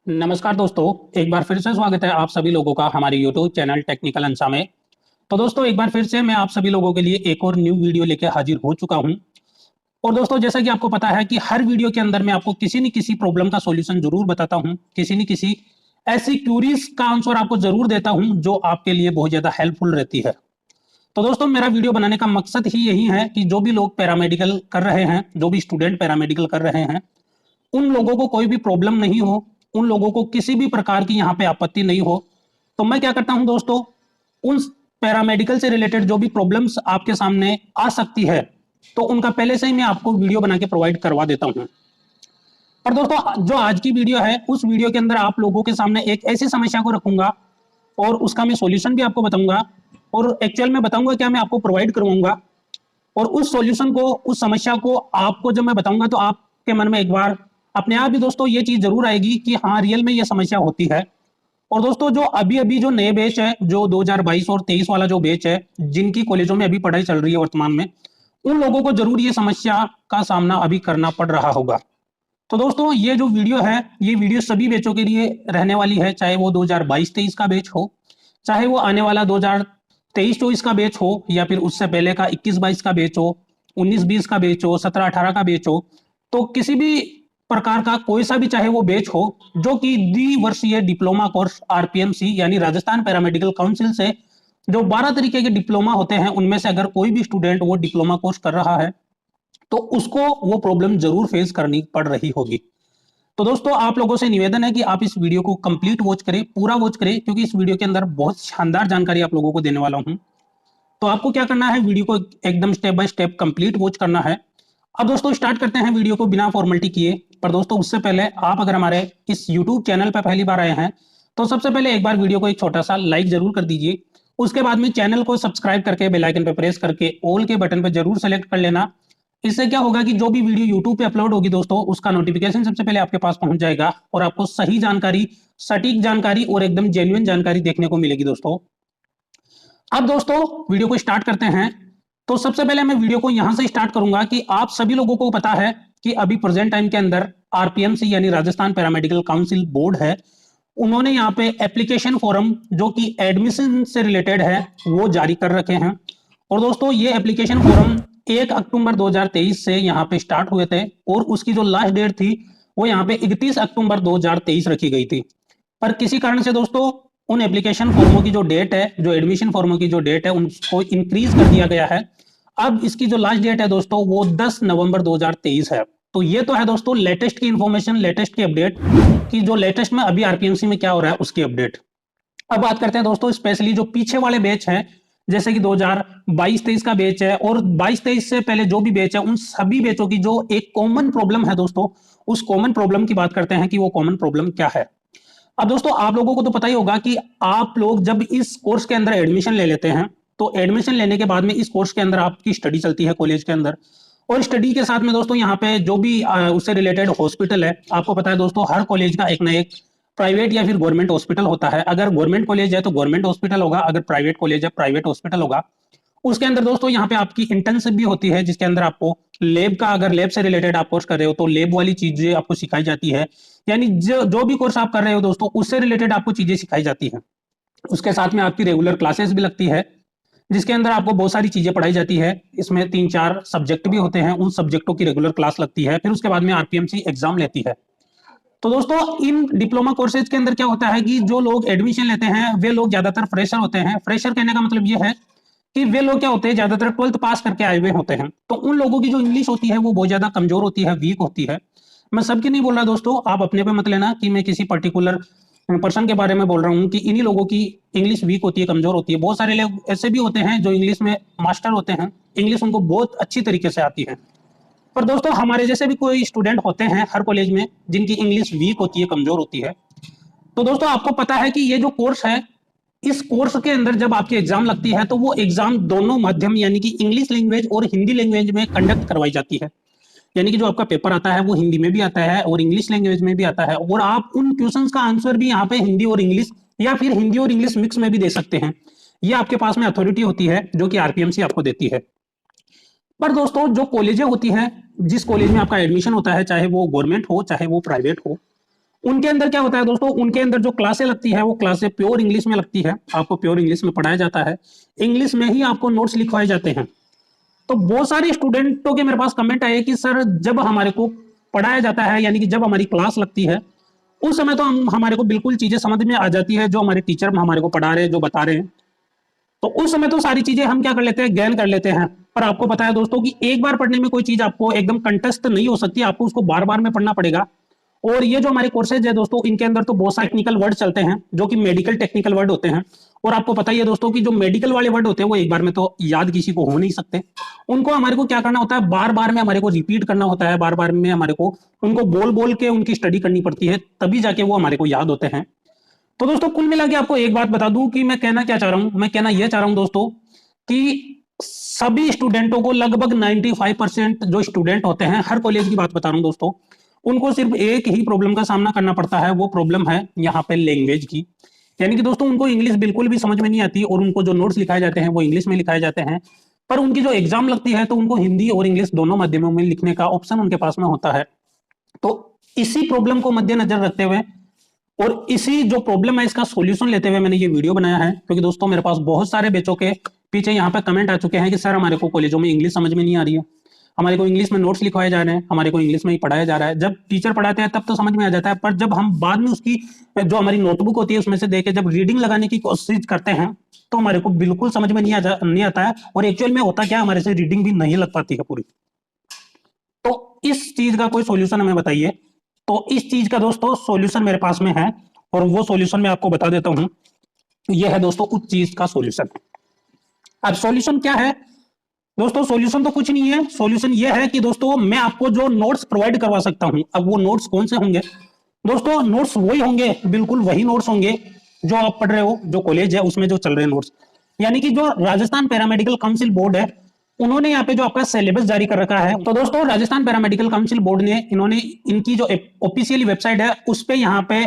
नमस्कार दोस्तों। एक बार फिर से स्वागत है आप सभी लोगों का हमारे YouTube चैनल टेक्निकल अंसा में। तो दोस्तों एक बार फिर से मैं आप सभी लोगों के लिए एक और न्यू वीडियो लेकर हाजिर हो चुका हूं। और दोस्तों जैसा कि आपको पता है कि हर वीडियो के अंदर मैं आपको किसी न किसी प्रॉब्लम का सॉल्यूशन जरूर बताता हूं, किसी न किसी ऐसी क्यूरीज का आंसर आपको जरूर देता हूं जो आपके लिए बहुत ज्यादा हेल्पफुल रहती है। तो दोस्तों मेरा वीडियो बनाने का मकसद ही यही है कि जो भी लोग पैरामेडिकल कर रहे हैं, जो भी स्टूडेंट पैरामेडिकल कर रहे हैं, उन लोगों को कोई भी प्रॉब्लम नहीं हो, उन लोगों को किसी भी प्रकार की यहाँ पे आपत्ति नहीं हो। तो मैं क्या करता हूं दोस्तों, उन पैरामेडिकल से रिलेटेड जो भी प्रॉब्लम्स आपके सामने आ सकती है, तो उनका पहले से ही मैं आपको वीडियो बना के प्रोवाइड करवा देता हूं। पर दोस्तों जो आज की वीडियो है, उस वीडियो के अंदर आप लोगों के सामने एक ऐसी समस्या को रखूंगा और उसका मैं सॉल्यूशन भी आपको बताऊंगा और एक्चुअल में बताऊंगा क्या मैं आपको प्रोवाइड करवाऊंगा। और उस सॉल्यूशन को, उस समस्या को आपको जब मैं बताऊंगा तो आपके मन में एक बार अपने आप ही दोस्तों ये चीज जरूर आएगी कि हाँ रियल में ये समस्या होती है। और दोस्तों जो अभी अभी जो नए बैच है, जो 2022 और 23 वाला जो बैच है, जिनकी कॉलेजों में अभी पढ़ाई चल रही है वर्तमान में, उन लोगों को जरूर ये समस्या का सामना अभी करना पड़ रहा होगा। तो दोस्तों ये जो वीडियो है, ये वीडियो सभी बैचों के लिए रहने वाली है, चाहे वो 2022-23 का बैच हो, चाहे वो आने वाला 2023-24 का बैच हो, या फिर उससे पहले का 21-22 का बैच हो, 19-20 का बैच हो, 17-18 का बैच हो। तो किसी भी प्रकार का कोई सा भी चाहे वो बैच हो जो कि द्विवर्षीय डिप्लोमा कोर्स आरपीएमसी यानी राजस्थान पैरामेडिकल काउंसिल से जो 12 तरीके के डिप्लोमा होते हैं, उनमें से अगर कोई भी स्टूडेंट वो डिप्लोमा कोर्स कर रहा है तो उसको वो प्रॉब्लम जरूर फेस करनी पड़ रही होगी। तो दोस्तों आप लोगों से निवेदन है कि आप इस वीडियो को कंप्लीट वॉच करें, पूरा वॉच करें, क्योंकि इस वीडियो के अंदर बहुत शानदार जानकारी आप लोगों को देने वाला हूं। तो आपको क्या करना है, वीडियो को एकदम step by step complete watch करना है। अब दोस्तों स्टार्ट करते हैं वीडियो को बिना फॉर्मेलिटी किए। पर दोस्तों उससे पहले आप अगर हमारे इस यूट्यूब चैनल पर पहली बार आए हैं तो सबसे पहले एक बार वीडियो को एक छोटा सा लाइक जरूर कर दीजिए। उसके बाद में चैनल को सब्सक्राइब करके बेल आइकन पर प्रेस करके ऑल के बटन पर जरूर सेलेक्ट कर लेना। इससे क्या होगा कि जो भी वीडियो यूट्यूब पे अपलोड होगी दोस्तों, उसका नोटिफिकेशन सबसे पहले आपके पास पहुंच जाएगा और आपको सही जानकारी, सटीक जानकारी और एकदम जेन्युइन जानकारी देखने को मिलेगी दोस्तों। अब दोस्तों वीडियो को स्टार्ट करते हैं। तो सबसे पहले मैं वीडियो को यहां से स्टार्ट करूंगा कि आप सभी लोगों को पता है कि अभी प्रेजेंट टाइम के अंदर आरपीएमसी यानी राजस्थान पैरामेडिकल काउंसिल बोर्ड है, उन्होंने यहाँ पे एप्लीकेशन फॉर्म जो कि एडमिशन से रिलेटेड है वो जारी कर रखे हैं। और दोस्तों ये एप्लीकेशन फॉर्म 1 अक्टूबर 2023 से यहाँ पे स्टार्ट हुए थे और उसकी जो लास्ट डेट थी वो यहाँ पे 31 अक्टूबर 2023 रखी गई थी। पर किसी कारण से दोस्तों उन एप्लीकेशन फॉर्मों की जो डेट है, जो एडमिशन फॉर्मों की जो डेट है, उनको इंक्रीज कर दिया गया है। अब इसकी जो लास्ट डेट है दोस्तों वो 10 नवंबर 2023 है। तो ये तो है दोस्तों लेटेस्ट की इंफॉर्मेशन, लेटेस्ट की अपडेट, कि जो लेटेस्ट में अभी आरपीएमसी में क्या हो रहा है उसकी अपडेट। अब बात करते हैं दोस्तों स्पेशली जो पीछे वाले बैच हैं, जैसे कि 2022-23 का बैच है और 22-23 से पहले जो भी बैच है, उन सभी बैचों की जो एक कॉमन प्रॉब्लम है दोस्तों, उस कॉमन प्रॉब्लम की बात करते हैं कि वो कॉमन प्रॉब्लम क्या है। अब दोस्तों आप लोगों को तो पता ही होगा कि आप लोग जब इस कोर्स के अंदर एडमिशन ले लेते हैं तो एडमिशन लेने के बाद में इस कोर्स के अंदर आपकी स्टडी चलती है कॉलेज के अंदर। और स्टडी के साथ में दोस्तों यहाँ पे जो भी उससे रिलेटेड हॉस्पिटल है, आपको पता है दोस्तों हर कॉलेज का एक ना एक प्राइवेट या फिर गवर्नमेंट हॉस्पिटल होता है। अगर गवर्नमेंट कॉलेज है तो गवर्नमेंट हॉस्पिटल होगा, अगर प्राइवेट कॉलेज है प्राइवेट हॉस्पिटल होगा। उसके अंदर दोस्तों यहाँ पे आपकी इंटर्नशिप भी होती है, जिसके अंदर आपको लैब का, अगर लैब से रिलेटेड आप कोर्स कर रहे हो तो लैब वाली चीजें आपको सिखाई जाती है। यानी जो जो भी कोर्स आप कर रहे हो दोस्तों उससे रिलेटेड आपको चीजें सिखाई जाती हैं। उसके साथ में आपकी रेगुलर क्लासेस भी लगती है, जिसके अंदर आपको बहुत सारी चीजें पढ़ाई जाती है। इसमें 3-4 सब्जेक्ट भी होते हैं, उन सब्जेक्टों की रेगुलर क्लास लगती है, फिर उसके बाद में आरपीएमसी एग्जाम लेती है। तो दोस्तों इन डिप्लोमा कोर्सेज के अंदर क्या होता है कि जो लोग एडमिशन लेते हैं वे लोग ज्यादातर फ्रेशर होते हैं। फ्रेशर कहने का मतलब ये है कि वे लोग क्या होते हैं, ज्यादातर 12th पास करके आए हुए होते हैं। तो उन लोगों की जो इंग्लिश होती है वो बहुत ज्यादा कमजोर होती है, वीक होती है। मैं सबकी नहीं बोल रहा दोस्तों, आप अपने पे मत लेना कि मैं किसी पर्टिकुलर पर्सन के बारे में बोल रहा हूँ कि इन्हीं लोगों की इंग्लिश वीक होती है, कमजोर होती है। बहुत सारे लोग ऐसे भी होते हैं जो इंग्लिश में मास्टर होते हैं, इंग्लिश उनको बहुत अच्छी तरीके से आती है। पर दोस्तों हमारे जैसे भी कोई स्टूडेंट होते हैं हर कॉलेज में जिनकी इंग्लिश वीक होती है, कमजोर होती है। तो दोस्तों आपको पता है कि ये जो कोर्स है, इस कोर्स के अंदर जब आपकी एग्जाम लगती है तो वो एग्जाम दोनों माध्यम यानी कि इंग्लिश लैंग्वेज और हिंदी लैंग्वेज में कंडक्ट करवाई जाती है। यानी कि जो आपका पेपर आता है वो हिंदी में भी आता है और इंग्लिश लैंग्वेज में भी आता है, और आप उन क्वेश्चंस का आंसर भी यहाँ पे हिंदी और इंग्लिश या फिर हिंदी और इंग्लिश मिक्स में भी दे सकते हैं। ये आपके पास में अथॉरिटी होती है जो कि आरपीएमसी आपको देती है। पर दोस्तों जो कॉलेजें होती हैं, जिस कॉलेज में आपका एडमिशन होता है, चाहे वो गवर्नमेंट हो चाहे वो प्राइवेट हो, उनके अंदर क्या होता है दोस्तों, उनके अंदर जो क्लासें लगती है वो क्लासें प्योर इंग्लिश में लगती है, आपको प्योर इंग्लिश में पढ़ाया जाता है, इंग्लिश में ही आपको नोट्स लिखवाए जाते हैं। तो बहुत सारे स्टूडेंटों के मेरे पास कमेंट आए कि सर जब हमारे को पढ़ाया जाता है, यानी कि जब हमारी क्लास लगती है, उस समय तो हमारे को बिल्कुल चीजें समझ में आ जाती है, जो हमारे टीचर हमारे को पढ़ा रहे हैं, जो बता रहे हैं, तो उस समय तो सारी चीजें हम क्या कर लेते हैं, गैन कर लेते हैं। पर आपको पता है दोस्तों कि एक बार पढ़ने में कोई चीज आपको एकदम कंटेस्ट नहीं हो सकती, आपको उसको बार बार में पढ़ना पड़ेगा। और ये जो हमारे कोर्सेज है दोस्तों, इनके अंदर तो बहुत सारे टेक्निकल वर्ड चलते हैं, जो कि मेडिकल टेक्निकल वर्ड होते हैं। और आपको पता ही है दोस्तों कि जो मेडिकल वाले वर्ड होते हैं वो एक बार में तो याद किसी को हो नहीं सकते, उनको हमारे को क्या करना होता है, बार बार में हमारे को रिपीट करना होता है, बार बार में हमारे को उनको बोल बोल के उनकी स्टडी करनी पड़ती है, तभी जाके वो हमारे को याद होते हैं। तो दोस्तों कुल मिला के आपको एक बात बता दूं कि मैं कहना क्या चाह रहा हूं, मैं कहना यह चाह रहा हूं दोस्तों कि सभी स्टूडेंटों को, लगभग 95% जो स्टूडेंट होते हैं, हर कॉलेज की बात बता रहा हूं दोस्तों, उनको सिर्फ एक ही प्रॉब्लम का सामना करना पड़ता है, वो प्रॉब्लम है यहाँ पे लैंग्वेज की। यानी कि दोस्तों उनको इंग्लिश बिल्कुल भी समझ में नहीं आती, और उनको जो नोट्स लिखाए जाते हैं वो इंग्लिश में लिखाए जाते हैं, पर उनकी जो एग्जाम लगती है तो उनको हिंदी और इंग्लिश दोनों माध्यमों में लिखने का ऑप्शन उनके पास में होता है। तो इसी प्रॉब्लम को मद्देनजर रखते हुए और इसी जो प्रॉब्लम है इसका सॉल्यूशन लेते हुए मैंने ये वीडियो बनाया है, क्योंकि दोस्तों मेरे पास बहुत सारे बच्चों के पीछे यहाँ पे कमेंट आ चुके हैं कि सर हमारे को कॉलेजों में इंग्लिश समझ में नहीं आ रही है, हमारे को इंग्लिश में नोट्स लिखवाए जा रहे हैं, हमारे को इंग्लिश में ही पढ़ाया जा रहा है। जब टीचर पढ़ाते हैं तब तो समझ में आ जाता है, पर जब हम बाद में उसकी जो हमारी नोटबुक होती है उसमें से देख के जब रीडिंग लगाने की कोशिश करते हैं तो हमारे को बिल्कुल समझ में नहीं आता है, और एक्चुअल में होता क्या, हमारे से रीडिंग भी नहीं लग पाती है पूरी। तो इस चीज का कोई सॉल्यूशन हमें बताइए। तो इस चीज का दोस्तों सॉल्यूशन मेरे पास में है, और वो सॉल्यूशन मैं आपको बता देता हूं। यह है दोस्तों उस चीज का सॉल्यूशन। अब सॉल्यूशन क्या है दोस्तों, सॉल्यूशन तो कुछ नहीं है, सॉल्यूशन यह है कि दोस्तों मैं आपको जो नोट्स प्रोवाइड करवा सकता हूं। अब वो नोट्स कौन से होंगे दोस्तों, नोट्स वही होंगे, बिल्कुल वही नोट्स होंगे जो आप पढ़ रहे हो, जो कॉलेज है उसमें जो चल रहे हैं नोट्स। यानी कि जो राजस्थान पैरामेडिकल काउंसिल बोर्ड है, उन्होंने यहाँ पे जो आपका सिलेबस जारी कर रखा है, तो दोस्तों राजस्थान पैरामेडिकल काउंसिल बोर्ड ने इन्होंने इनकी जो ऑफिशियली वेबसाइट है उस पे यहाँ पे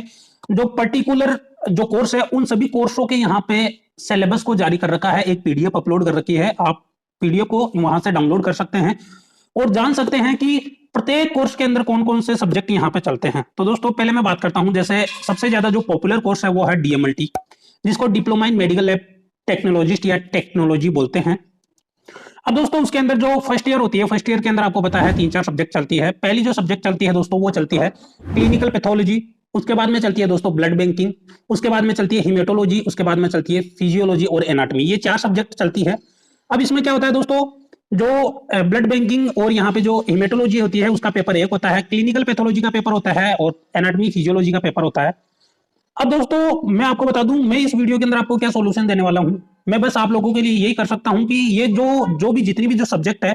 जो पर्टिकुलर जो कोर्स है उन सभी कोर्सों के यहाँ पे सिलेबस को जारी कर रखा है, एक पीडीएफ अपलोड कर रखी है, आप पीडीएफ को वहां से डाउनलोड कर सकते हैं और जान सकते हैं कि प्रत्येक कोर्स के अंदर कौन कौन से सब्जेक्ट यहाँ पे चलते हैं। तो दोस्तों पहले मैं बात करता हूं, जैसे सबसे ज्यादा जो पॉपुलर कोर्स है वो है डीएमएलटी, जिसको diploma in medical lab technologist या टेक्नोलॉजी बोलते हैं। अब दोस्तों उसके अंदर जो फर्स्ट ईयर होती है, फर्स्ट ईयर के अंदर आपको पता है 3-4 सब्जेक्ट चलती है। पहली जो सब्जेक्ट चलती है दोस्तों वो चलती है क्लिनिकल पैथोलॉजी, उसके बाद में चलती है दोस्तों ब्लड बैंकिंग, उसके बाद में चलती है हीमेटोलॉजी, उसके बाद में चलती है फिजियोलॉजी और एनाटॉमी। ये 4 सब्जेक्ट चलती है। अब इसमें क्या होता है दोस्तों, जो ब्लड बैंकिंग और यहाँ पे जो हीमेटोलॉजी होती है उसका पेपर एक होता है, क्लिनिकल पैथोलॉजी का पेपर होता है और एनाटॉमी फिजियोलॉजी का पेपर होता है। अब दोस्तों मैं आपको बता दूं, मैं इस वीडियो के अंदर आपको क्या सॉल्यूशन देने वाला हूं। मैं बस आप लोगों के लिए यही कर सकता हूं कि ये जो भी जितनी भी जो सब्जेक्ट है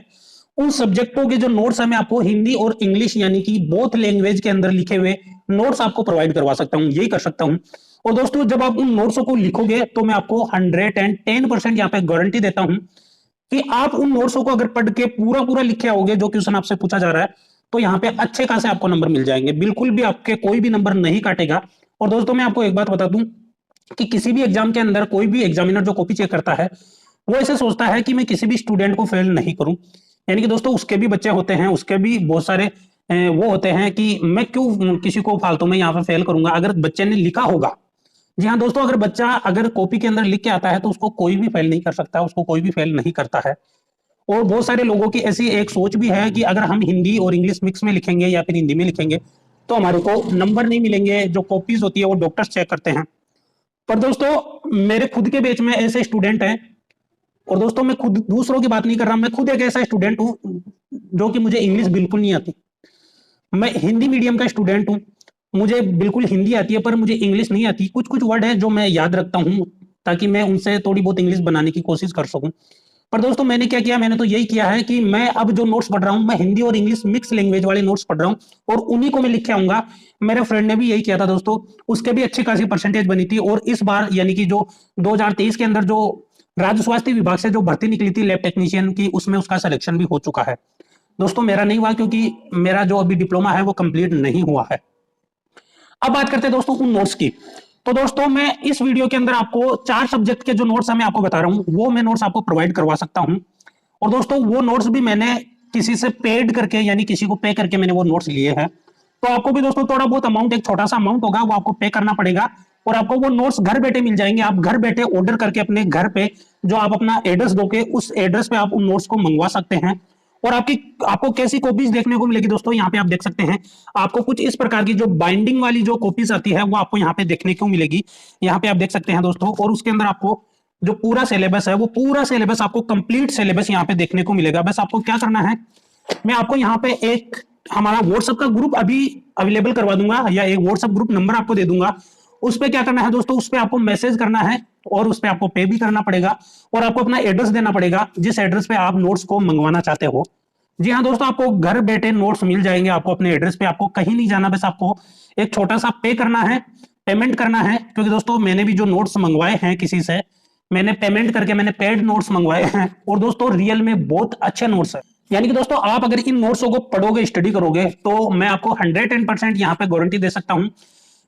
उन सब्जेक्टों के जो नोट्स है मैं आपको हिंदी और इंग्लिश यानी कि बोथ लैंग्वेज के अंदर लिखे हुए नोट्स आपको प्रोवाइड करवा सकता हूं, यही कर सकता हूं। और दोस्तों जब आप उन नोट्सों को लिखोगे तो मैं आपको 110% यहाँ पे गारंटी देता हूं कि आप उन नोट्सों को अगर पढ़ के पूरा पूरा लिखे आओगे जो क्वेश्चन आपसे पूछा जा रहा है, तो यहाँ पे अच्छे खासे आपको नंबर मिल जाएंगे, बिल्कुल भी आपके कोई भी नंबर नहीं काटेगा। और दोस्तों मैं आपको एक बात बता दूं कि किसी भी एग्जाम के अंदर कोई भी एग्जामिनर जो कॉपी चेक करता है वो ऐसे सोचता है कि मैं किसी भी स्टूडेंट को फेल नहीं करूं। यानी कि दोस्तों उसके भी बच्चे होते हैं, उसके भी बहुत सारे वो होते हैं कि मैं क्यों किसी को फालतू में यहाँ पे फेल करूंगा, अगर बच्चे ने लिखा होगा। जी हाँ दोस्तों, अगर बच्चा अगर कॉपी के अंदर लिख के आता है तो उसको कोई भी फेल नहीं कर सकता, उसको कोई भी फेल नहीं करता है। और बहुत सारे लोगों की ऐसी एक सोच भी है कि अगर हम हिंदी और इंग्लिश मिक्स में लिखेंगे या फिर हिंदी में लिखेंगे तो हमारे को नंबर नहीं मिलेंगे, जो कॉपीज होती है वो डॉक्टर्स चेक करते हैं। पर दोस्तों मेरे खुद के बैच में ऐसे स्टूडेंट हैं, और दोस्तों मैं खुद दूसरों की बात नहीं कर रहा, मैं खुद एक ऐसा स्टूडेंट हूं जो कि मुझे इंग्लिश बिल्कुल नहीं आती। मैं हिंदी मीडियम का स्टूडेंट हूं, मुझे बिल्कुल हिंदी आती है पर मुझे इंग्लिश नहीं आती। कुछ कुछ वर्ड है जो मैं याद रखता हूं ताकि मैं उनसे थोड़ी बहुत इंग्लिश बनाने की कोशिश कर सकूं। पर दोस्तों मैंने क्या किया, मैंने तो यही किया है कि मैं अब जो नोट्स पढ़ रहा हूं मैं हिंदी और इंग्लिश मिक्स लैंग्वेज वाले नोट्स पढ़ रहा हूं और उन्हीं को मैं लिख के आऊंगा। मेरे फ्रेंड ने भी यही किया था दोस्तों, उसके भी अच्छी खासी परसेंटेज बनी थी। और इस बार यानी कि जो 2023 के अंदर जो राज्य स्वास्थ्य विभाग से जो भर्ती निकली थी लैब टेक्नीशियन की, उसमें उसका सिलेक्शन भी हो चुका है। दोस्तों मेरा नहीं हुआ क्योंकि मेरा जो अभी डिप्लोमा है वो कंप्लीट नहीं हुआ है। अब बात करते हैं दोस्तों उन नोट्स की। तो दोस्तों मैं इस वीडियो के अंदर आपको 4 सब्जेक्ट के जो नोट्स है मैं आपको बता रहा हूं, वो मैं नोट्स आपको प्रोवाइड करवा सकता हूं। और दोस्तों वो नोट्स भी मैंने किसी से पेड करके यानी किसी को पे करके मैंने वो नोट्स लिए हैं। तो आपको भी दोस्तों थोड़ा बहुत अमाउंट, एक छोटा सा अमाउंट होगा, वो आपको पे करना पड़ेगा और आपको वो नोट्स घर बैठे मिल जाएंगे। आप घर बैठे ऑर्डर करके अपने घर पे जो आप अपना एड्रेस दोगे उस एड्रेस पे आप उन नोट्स को मंगवा सकते हैं। और आपको कैसी कॉपीज देखने को मिलेगी दोस्तों, यहाँ पे आप देख सकते हैं आपको कुछ इस प्रकार की जो बाइंडिंग वाली जो कॉपीज आती है वो आपको यहाँ पे देखने को मिलेगी। यहाँ पे आप देख सकते हैं दोस्तों, और उसके अंदर आपको जो पूरा सिलेबस है वो पूरा सिलेबस आपको कंप्लीट सिलेबस यहाँ पे देखने को मिलेगा। बस आपको क्या करना है, मैं आपको यहाँ पे एक हमारा व्हाट्सएप का ग्रुप अभी अवेलेबल करवा दूंगा, या एक व्हाट्सएप ग्रुप नंबर आपको दे दूंगा। उस पर क्या करना है दोस्तों, उस पर आपको मैसेज करना है और उस पर आपको पे भी करना पड़ेगा और आपको अपना एड्रेस देना पड़ेगा जिस एड्रेस पे आप नोट्स को मंगवाना चाहते हो। जी हाँ दोस्तों, आपको घर बैठे नोट्स मिल जाएंगे आपको अपने एड्रेस पे, आपको कहीं नहीं जाना, बस आपको एक छोटा सा पे करना है, पेमेंट करना है। क्योंकि दोस्तों मैंने भी जो नोट्स मंगवाए हैं किसी से, मैंने पेमेंट करके मैंने पेड नोट्स मंगवाए हैं और दोस्तों रियल में बहुत अच्छे नोट्स है। यानी कि दोस्तों आप अगर इन नोट्सों को पढ़ोगे, स्टडी करोगे, तो मैं आपको 110% यहाँ पे गारंटी दे सकता हूं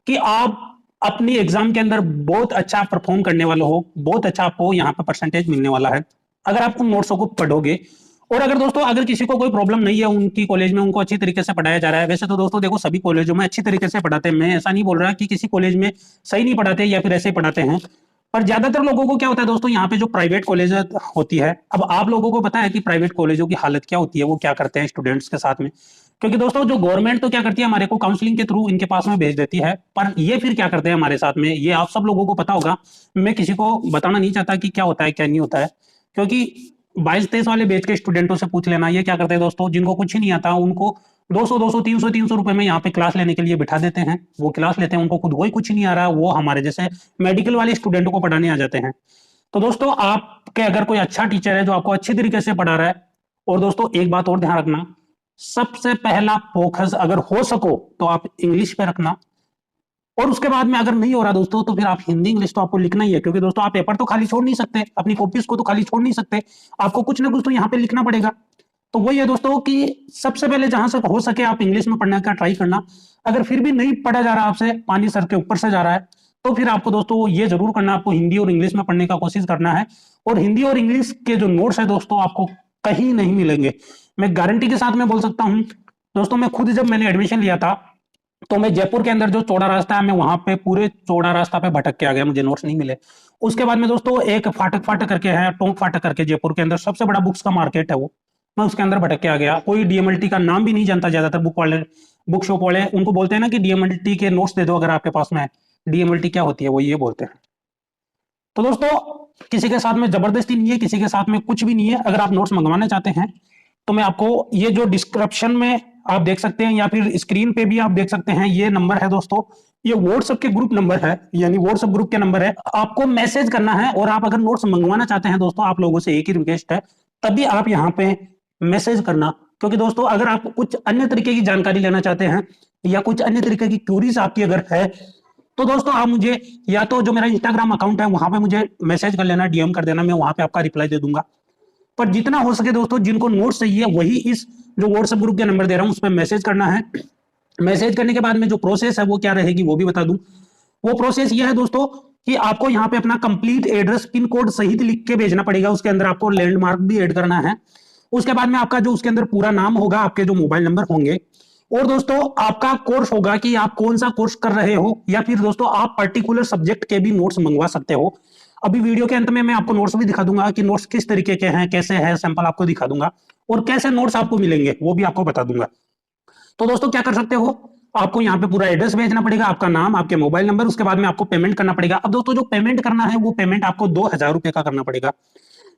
कि आप अपनी एग्जाम के अंदर बहुत अच्छा परफॉर्म करने वाले हो, बहुत अच्छा आपको यहाँ पे परसेंटेज मिलने वाला है अगर आप उन नोट्सों को पढ़ोगे। और अगर दोस्तों अगर किसी को कोई प्रॉब्लम नहीं है, उनकी कॉलेज में उनको अच्छी तरीके से पढ़ाया जा रहा है, वैसे तो दोस्तों देखो सभी कॉलेजों में अच्छी तरीके से पढ़ाते हैं, मैं ऐसा नहीं बोल रहा कि किसी कॉलेज में सही नहीं पढ़ाते या फिर ऐसे ही पढ़ाते हैं, पर ज्यादातर लोगों को क्या होता है दोस्तों, यहाँ पे जो प्राइवेट कॉलेज होती है, अब आप लोगों को पता है कि प्राइवेट कॉलेजों की हालत क्या होती है, वो क्या करते हैं स्टूडेंट्स के साथ में। क्योंकि दोस्तों जो गवर्नमेंट तो क्या करती है, हमारे को काउंसलिंग के थ्रू इनके पास में भेज देती है, पर ये फिर क्या करते हैं हमारे साथ में, ये आप सब लोगों को पता होगा, मैं किसी को बताना नहीं चाहता कि क्या होता है क्या नहीं होता है। क्योंकि 22-23 वाले बैच के स्टूडेंटों से पूछ लेना, ये क्या करते हैं दोस्तों, जिनको कुछ ही नहीं आता उनको 200 300 रुपए में यहाँ पे क्लास लेने के लिए बिठा देते हैं, वो क्लास लेते हैं, उनको खुद कोई कुछ नहीं आ रहा, वो हमारे जैसे मेडिकल वाले स्टूडेंटों को पढ़ाने आ जाते हैं। तो दोस्तों आपके अगर कोई अच्छा टीचर है जो आपको अच्छी तरीके से पढ़ा रहा है, और दोस्तों एक बात और ध्यान रखना, सबसे पहला फोकस अगर हो सको तो आप इंग्लिश पे रखना, और उसके बाद में अगर नहीं हो रहा दोस्तों तो फिर आप हिंदी इंग्लिश तो आपको लिखना ही है। क्योंकि दोस्तों आप पेपर तो खाली छोड़ नहीं सकते, अपनी कॉपीज को तो खाली छोड़ नहीं सकते, आपको कुछ ना कुछ तो यहाँ पे लिखना पड़ेगा। तो वही है दोस्तों कि सबसे पहले जहां से हो सके आप इंग्लिश में पढ़ने का ट्राई करना। अगर फिर भी नहीं पढ़ा जा रहा आपसे, पानी सर के ऊपर से जा रहा है, तो फिर आपको दोस्तों ये जरूर करना, आपको हिंदी और इंग्लिश में पढ़ने का कोशिश करना है। और हिंदी और इंग्लिश के जो नोट्स है दोस्तों आपको कहीं नहीं मिलेंगे, मैं गारंटी के साथ में बोल सकता हूँ। दोस्तों मैं खुद जब मैंने एडमिशन लिया था तो मैं जयपुर के अंदर जो चौड़ा रास्ता है, मैं वहां पे पूरे चौड़ा रास्ता पे भटक के आ गया, मुझे नोट्स नहीं मिले। उसके बाद में दोस्तों एक फाटक फाटक करके है, टोंक फाटक करके, जयपुर के अंदर सबसे बड़ा बुक्स का मार्केट है वो, मैं उसके अंदर भटक के आ गया। कोई डीएमएलटी का नाम भी नहीं जानता, ज्यादातर बुक वाले, बुक शॉप वाले, उनको बोलते हैं ना कि डीएमएलटी के नोट्स दे दो अगर आपके पास में है। डीएमएलटी क्या होती है वो ये बोलते हैं। तो दोस्तों किसी के साथ में जबरदस्ती नहीं है, किसी के साथ में कुछ भी नहीं है। अगर आप नोट्स मंगवाना चाहते हैं तो मैं आपको ये जो डिस्क्रिप्शन में आप देख सकते हैं या फिर स्क्रीन पे भी आप देख सकते हैं, ये नंबर है दोस्तों, ये व्हाट्सएप के ग्रुप नंबर है, यानी व्हाट्सएप ग्रुप के नंबर है, आपको मैसेज करना है। और आप अगर नोट्स मंगवाना चाहते हैं दोस्तों, आप लोगों से एक ही रिक्वेस्ट है, तभी आप यहाँ पे मैसेज करना। क्योंकि दोस्तों अगर आप कुछ अन्य तरीके की जानकारी लेना चाहते हैं या कुछ अन्य तरीके की क्यूरीज आपकी अगर है, तो दोस्तों आप मुझे या तो जो मेरा इंस्टाग्राम अकाउंट है वहां पे मुझे मैसेज कर लेना, डीएम कर देना, मैं वहां पे आपका रिप्लाई दे दूंगा। पर जितना हो सके दोस्तों जिनको नोट्स चाहिए वही इस जो व्हाट्सएप ग्रुप के नंबर दे रहा हूं उस पर मैसेज करना है। मैसेज करने के बाद में जो प्रोसेस है वो क्या रहेगी वो भी बता दूं। वो प्रोसेस ये है दोस्तों कि आपको यहाँ पे अपना कंप्लीट एड्रेस पिन कोड सहित लिख के भेजना पड़ेगा, उसके अंदर आपको लैंडमार्क भी ऐड करना है। उसके बाद में आपका जो उसके अंदर पूरा नाम होगा, आपके जो मोबाइल नंबर होंगे, और दोस्तों आपका कोर्स होगा कि आप कौन सा कोर्स कर रहे हो, या फिर दोस्तों आप पर्टिकुलर सब्जेक्ट के भी नोट्स मंगवा सकते हो। अभी वीडियो के अंत में मैं आपको नोट्स भी दिखा दूंगा कि नोट्स किस तरीके के हैं, कैसे हैं, सैंपल आपको दिखा दूंगा, और कैसे नोट्स आपको मिलेंगे वो भी आपको बता दूंगा। तो दोस्तों क्या कर सकते हो, आपको यहाँ पे पूरा एड्रेस भेजना पड़ेगा, आपका नाम, आपके मोबाइल नंबर, उसके बाद में आपको पेमेंट करना पड़ेगा। अब दोस्तों जो पेमेंट करना है वो पेमेंट आपको 2000 रुपए का करना पड़ेगा,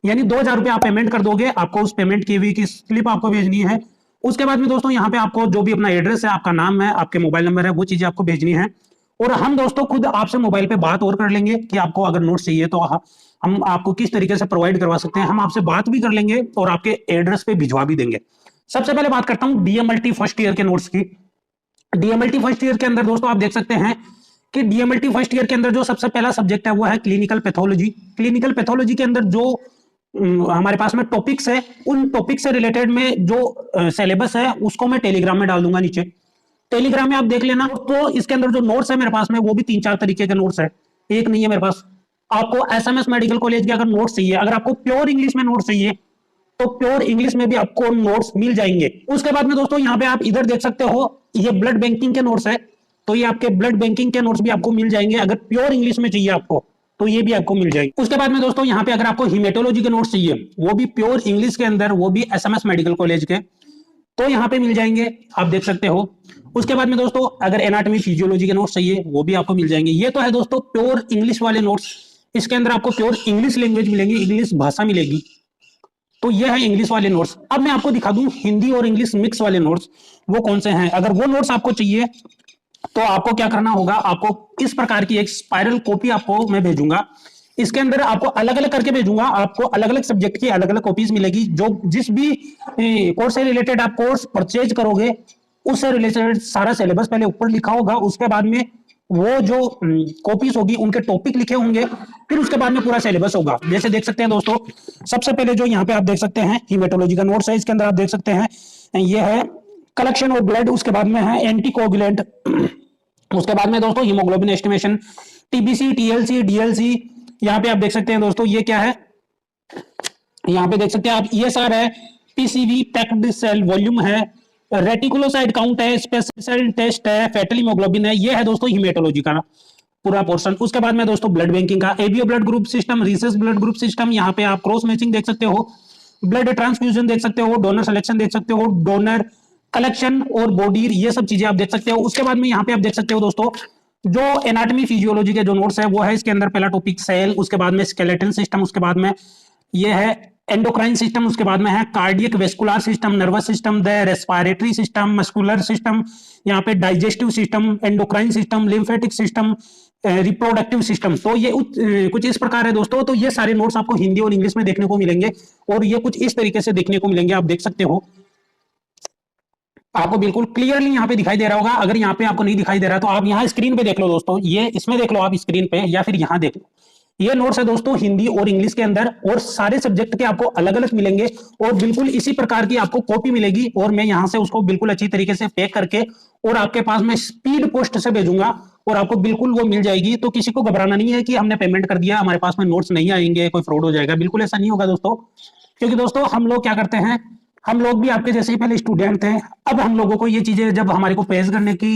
यानी 2000 रुपए आप पेमेंट कर दोगे, आपको उस पेमेंट की स्लिप आपको भेजनी है। उसके बाद में दोस्तों यहाँ पे आपको जो भी अपना एड्रेस है, आपका नाम है, आपके मोबाइल नंबर है, वो चीजें आपको भेजनी है। और हम दोस्तों खुद आपसे मोबाइल पे बात और कर लेंगे कि आपको अगर नोट्स चाहिए तो हम आपको किस तरीके से प्रोवाइड करवा सकते हैं, हम आपसे बात भी कर लेंगे और आपके एड्रेस पे भिजवा भी देंगे। सबसे पहले बात करता हूं डीएमएलटी फर्स्ट ईयर के नोट्स की। डीएमएलटी फर्स्ट ईयर के अंदर दोस्तों आप देख सकते हैं कि डीएमएलटी फर्स्ट ईयर के अंदर जो सबसे पहला सब्जेक्ट है वो है क्लिनिकल पैथोलॉजी। क्लिनिकल पैथोलॉजी के अंदर जो हमारे पास में टॉपिक्स है, उन टॉपिक से रिलेटेड में जो सिलेबस है उसको मैं टेलीग्राम में डाल दूंगा नीचे, टेलीग्राम में आप देख लेना। तो इसके अंदर जो नोट्स है मेरे पास में वो भी 3-4 तरीके के नोट्स है, एक नहीं है मेरे पास। आपको एसएमएस मेडिकल कॉलेज के अगर नोट्स चाहिए, अगर आपको प्योर इंग्लिश में नोट्स चाहिए तो प्योर इंग्लिश में भी आपको नोट्स मिल जाएंगे। उसके बाद में दोस्तों यहाँ पे आप इधर देख सकते हो, ये ब्लड बैंकिंग के नोट्स है, तो ये आपके ब्लड बैंकिंग के नोट्स भी आपको मिल जाएंगे। अगर प्योर इंग्लिश में चाहिए आपको तो ये भी आपको मिल जाएगी। उसके बाद में दोस्तों यहाँ पे अगर आपको हीमेटोलॉजी के नोट्स चाहिए, वो भी प्योर इंग्लिश के अंदर, वो भी एसएमएस मेडिकल कॉलेज के, तो यहाँ पे मिल जाएंगे, आप देख सकते हो। उसके बाद में दोस्तों अगर एनाटॉमी फिजियोलॉजी के नोट्स चाहिए वो भी आपको मिल जाएंगे। ये तो है दोस्तों प्योर इंग्लिश वाले नोट्स, इसके अंदर आपको प्योर इंग्लिश लैंग्वेज मिलेंगी, इंग्लिश भाषा मिलेगी। तो ये है इंग्लिश वाले नोट्स। अब मैं आपको दिखा दूं हिंदी और इंग्लिश मिक्स वाले नोट्स वो कौन से हैं। अगर वो नोट्स आपको चाहिए तो आपको क्या करना होगा, आपको इस प्रकार की एक स्पाइरल कॉपी आपको मैं भेजूंगा। इसके अंदर आपको अलग अलग करके भेजूंगा, आपको अलग अलग सब्जेक्ट की अलग अलग कॉपीज मिलेगी। जो जिस भी कोर्स से रिलेटेड आप कोर्स परचेज करोगे उससे रिलेटेड सारा सिलेबस पहले ऊपर लिखा होगा, उसके बाद में वो जो कॉपीज होगी उनके टॉपिक लिखे होंगे, फिर उसके बाद में पूरा सिलेबस होगा। जैसे देख सकते हैं दोस्तों, सबसे पहले जो यहाँ पे आप देख सकते हैं हीमेटोलॉजी का नोट्स है, इसके अंदर आप देख सकते हैं ये है कलेक्शन ऑफ ब्लड, उसके बाद में है एंटीकोगुलेंट, उसके बाद में दोस्तों haemoglobin estimation, TBC, TLC, DLC. यहाँ पे आप देख सकते हैं दोस्तों ये क्या है, यहाँ पे देख सकते हैं आप ईएसआर है, पीसीवी पैक्ड सेल वॉल्यूम है, रेटिकुलोसाइट काउंट है, स्पेशल टेस्ट है, फेटल हीमोग्लोबिन है। ये है दोस्तों हीमेटोलॉजी का पूरा पोर्शन। उसके बाद में दोस्तों ब्लड बैंकिंग का ABO blood group system, recess blood group system, यहाँ पे आप क्रॉस मैचिंग देख सकते हो, ब्लड ट्रांसफ्यूजन देख सकते हो, डोनर सिलेक्शन देख सकते हो, डोनर कलेक्शन और बॉडी, ये सब चीजें आप देख सकते हो। उसके बाद में यहाँ पे आप देख सकते हो दोस्तों जो एनाटॉमी फिजियोलॉजी के जो नोट्स है वो है, इसके अंदर पहला टॉपिक सेल, उसके बाद में स्केलेटन सिस्टम, उसके बाद में ये है एंडोक्राइन सिस्टम, उसके बाद में है cardiac vascular system, nervous system, the respiratory system, muscular system, यहाँ पे digestive system, endocrine system, lymphatic system, reproductive system. तो ये कुछ इस प्रकार है दोस्तों। तो ये सारे नोट्स आपको हिंदी और इंग्लिश में देखने को मिलेंगे और ये कुछ इस तरीके से देखने को मिलेंगे, आप देख सकते हो। आपको बिल्कुल क्लियरली यहाँ पे दिखाई दे रहा होगा। अगर यहाँ पे आपको नहीं दिखाई दे रहा तो आप यहाँ स्क्रीन पे देख लो दोस्तों, ये इसमें देख लो आप स्क्रीन पे, या फिर यहाँ देख लो। ये नोट्स है दोस्तों हिंदी और इंग्लिश के अंदर, और सारे सब्जेक्ट के आपको अलग अलग मिलेंगे और बिल्कुल इसी प्रकार की आपको कॉपी मिलेगी। और मैं यहाँ से उसको बिल्कुल अच्छी तरीके से पैक करके और आपके पास में स्पीड पोस्ट से भेजूंगा और आपको बिल्कुल वो मिल जाएगी। तो किसी को घबराना नहीं है कि हमने पेमेंट कर दिया हमारे पास में नोट्स नहीं आएंगे, कोई फ्रॉड हो जाएगा, बिल्कुल ऐसा नहीं होगा दोस्तों। क्योंकि दोस्तों हम लोग क्या करते हैं, हम लोग भी आपके जैसे ही पहले स्टूडेंट थे। अब हम लोगों को ये चीजें जब हमारे को फेस करने की,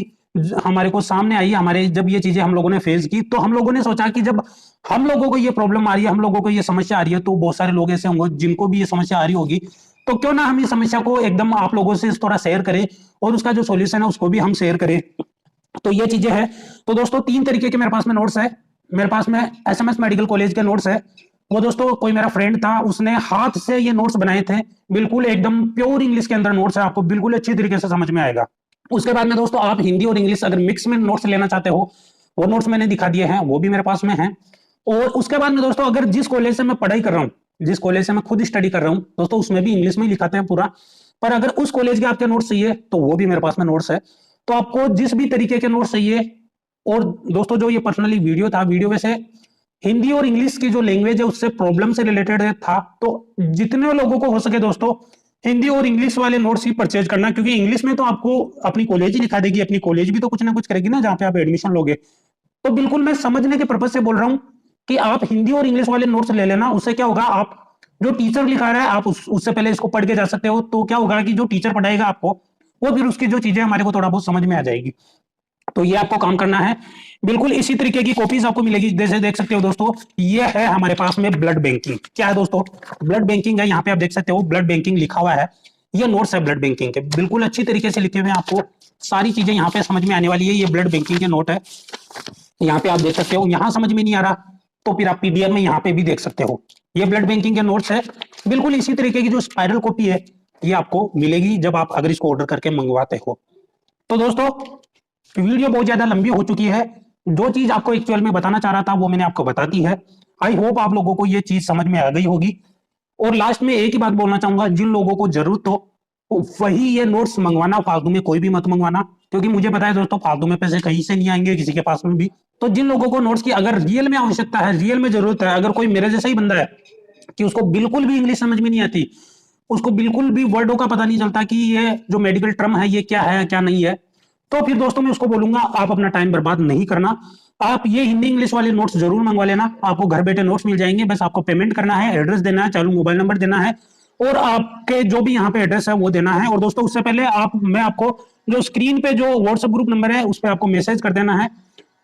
हमारे को सामने आई, हमारे जब ये चीजें हम लोगों ने फेस की, तो हम लोगों ने सोचा कि जब हम लोगों को ये प्रॉब्लम आ रही है, हम लोगों को ये समस्या आ रही है, तो बहुत सारे लोग ऐसे होंगे जिनको भी ये समस्या आ रही होगी। तो क्यों ना हम इस समस्या को एकदम आप लोगों से थोड़ा शेयर करें और उसका जो सॉल्यूशन है उसको भी हम शेयर करें। तो ये चीजें हैं। तो दोस्तों 3 तरीके के मेरे पास में नोट्स है। मेरे पास में एसएमएस मेडिकल कॉलेज के नोट्स है, वो दोस्तों कोई मेरा फ्रेंड था, उसने हाथ से ये नोट्स बनाए थे, बिल्कुल एकदम प्योर इंग्लिश के अंदर नोट्स है, आपको बिल्कुल अच्छी तरीके से समझ में आएगा। उसके बाद में दोस्तों आप हिंदी और इंग्लिश अगर मिक्स में नोट्स लेना चाहते हो, वो नोट्स मैंने दिखा दिए हैं, वो भी मेरे पास में है। और उसके बाद में दोस्तों अगर जिस कॉलेज से मैं पढ़ाई कर रहा हूँ, जिस कॉलेज से मैं खुद स्टडी कर रहा हूँ दोस्तों, उसमें भी इंग्लिश में ही लिखाते हैं पूरा, पर अगर उस कॉलेज के आपके नोट्स चाहिए तो वो भी मेरे पास में नोट्स है। तो आपको जिस भी तरीके के नोट्स चाहिए। और दोस्तों जो ये पर्सनली वीडियो था, वीडियो वैसे हिंदी और इंग्लिश की जो लैंग्वेज है उससे प्रॉब्लम से रिलेटेड था, तो जितने लोगों को हो सके दोस्तों हिंदी और इंग्लिश वाले नोट्स ही परचेज करना, क्योंकि इंग्लिश में तो आपको अपनी कॉलेज ही दिखा देगी, अपनी कॉलेज भी तो कुछ ना कुछ करेगी ना जहाँ पे आप एडमिशन लोगे। तो बिल्कुल मैं समझने के पर्पज से बोल रहा हूँ कि आप हिंदी और इंग्लिश वाले नोट्स ले लेना। उससे क्या होगा, आप जो टीचर लिखा रहा है आप उससे पहले इसको पढ़ के जा सकते हो। तो क्या होगा कि जो टीचर पढ़ाएगा आपको, वो फिर उसकी जो चीजें हमारे को थोड़ा बहुत समझ में आ जाएगी। तो ये आपको काम करना है। बिल्कुल इसी तरीके की कॉपीज आपको मिलेगी। जैसे देख सकते हो दोस्तों, ये है हमारे पास में ब्लड बैंकिंग। क्या है दोस्तों, ब्लड बैंकिंग है। यहाँ पे आप देख सकते हो ब्लड बैंकिंग लिखा हुआ है। ये नोट्स है ब्लड बैंकिंग के, बिल्कुल अच्छी तरीके से लिखे हुए हैं, आपको सारी चीजें यहाँ पे समझ में आने वाली है। ये ब्लड बैंकिंग के नोट है, यहाँ पे आप देख सकते हो। यहाँ समझ में नहीं आ रहा तो फिर आप पीडीएफ में यहाँ पे भी देख सकते हो। ये ब्लड बैंकिंग के नोट्स है, बिल्कुल इसी तरीके की जो स्पाइरल कॉपी है ये आपको मिलेगी जब आप अगर इसको ऑर्डर करके मंगवाते हो। तो दोस्तों वीडियो बहुत ज्यादा लंबी हो चुकी है। जो चीज आपको एक्चुअल में बताना चाह रहा था वो मैंने आपको बता दी है। आई होप आप लोगों को ये चीज समझ में आ गई होगी। और लास्ट में एक ही बात बोलना चाहूंगा, जिन लोगों को जरूरत हो वही ये नोट्स मंगवाना, फालतू में कोई भी मत मंगवाना, क्योंकि मुझे पता है दोस्तों फालतू में पैसे कहीं से नहीं आएंगे किसी के पास में भी। तो जिन लोगों को नोट्स की अगर रियल में आवश्यकता है, रियल में जरूरत है, अगर कोई मेरे जैसा ही बंदा है कि उसको बिल्कुल भी इंग्लिश समझ में नहीं आती, उसको बिल्कुल भी वर्डों का पता नहीं चलता कि ये जो मेडिकल टर्म है ये क्या है क्या नहीं है, तो फिर दोस्तों मैं उसको बोलूंगा आप अपना टाइम बर्बाद नहीं करना। आप ये हिंदी इंग्लिश वाले नोट्स जरूर मंगवा लेना, आपको घर बैठे नोट्स मिल जाएंगे। बस आपको पेमेंट करना है, एड्रेस देना है, चालू मोबाइल नंबर देना है और आपके जो भी यहाँ पे एड्रेस है वो देना है। और दोस्तों उससे पहले मैं आपको जो स्क्रीन पे जो व्हाट्सएप ग्रुप नंबर है उस पर आपको मैसेज कर देना है।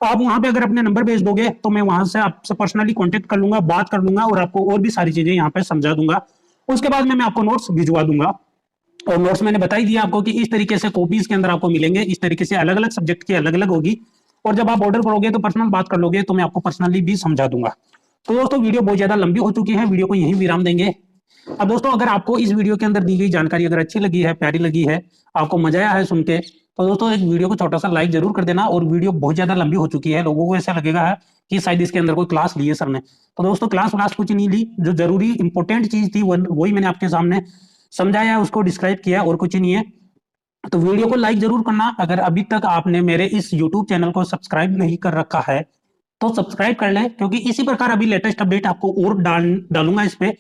आप वहां पे अगर अपने नंबर भेज दोगे तो मैं वहां से आपसे पर्सनली कांटेक्ट कर लूंगा, बात कर लूंगा और आपको और भी सारी चीजें यहाँ पे समझा दूंगा। उसके बाद मैं आपको नोट्स भिजवा दूंगा। और नोट्स मैंने बता ही दिया आपको कि इस तरीके से कॉपीज के अंदर आपको मिलेंगे, इस तरीके से अलग अलग सब्जेक्ट की अलग अलग होगी। और जब आप ऑर्डर करोगे तो पर्सनल बात कर लोगे तो मैं आपको पर्सनली भी समझा दूंगा। तो दोस्तों वीडियो बहुत ज्यादा लंबी हो चुकी है, वीडियो को यहीं विराम देंगे। अब दोस्तों अगर आपको इस वीडियो के अंदर दी गई जानकारी अगर अच्छी लगी है, प्यारी लगी है, आपको मजा आया है सुन के, तो दोस्तों एक वीडियो को छोटा सा लाइक जरूर कर देना। और वीडियो बहुत ज्यादा लंबी हो चुकी है, लोगों को ऐसा लगेगा है कि शायद इसके अंदर कोई क्लास ली है सर ने। तो दोस्तों क्लास कुछ नहीं ली, जो जरूरी इंपॉर्टेंट चीज थी वही मैंने आपके सामने समझाया, उसको डिस्क्राइब किया और कुछ नहीं है। तो वीडियो को लाइक जरूर करना। अगर अभी तक आपने मेरे इस यूट्यूब चैनल को सब्सक्राइब नहीं कर रखा है तो सब्सक्राइब कर ले, क्योंकि इसी प्रकार अभी लेटेस्ट अपडेट आपको और डालूंगा इस पे।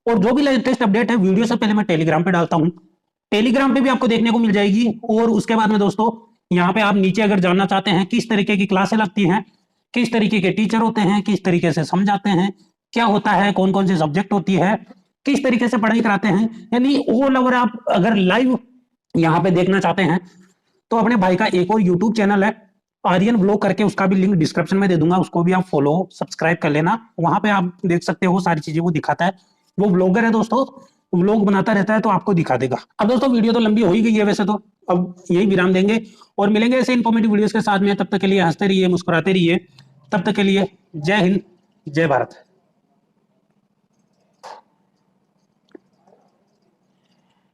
और जो भी लेटेस्ट अपडेट है वीडियो से पहले मैं टेलीग्राम पे डालता हूँ, टेलीग्राम पे भी आपको देखने को मिल जाएगी। और उसके बाद में दोस्तों यहाँ पे आप नीचे अगर जानना चाहते हैं किस तरीके की क्लासें लगती हैं, किस तरीके के टीचर होते हैं, किस तरीके से समझाते हैं, क्या होता है, कौन कौन से सब्जेक्ट होती है, किस तरीके से पढ़ाई कराते हैं, यानी ऑल ओवर आप अगर लाइव यहाँ पे देखना चाहते हैं तो अपने भाई का एक और यूट्यूब चैनल है आर्यन व्लॉग करके, उसका भी लिंक डिस्क्रिप्शन में दे दूंगा, उसको भी आप फॉलो सब्सक्राइब कर लेना। वहां पे आप देख सकते हो सारी चीजें वो दिखाता है, वो व्लॉगर है दोस्तों, व्लॉग बनाता रहता है तो आपको दिखा देगा। अब दोस्तों वीडियो तो लंबी हो ही गई है वैसे तो, अब यही विराम देंगे और मिलेंगे ऐसे इन्फॉर्मेटिव वीडियोस के साथ में। तब तक के लिए हंसते रहिए, मुस्कुराते रहिए। तब तक के लिए जय हिंद, जय भारत।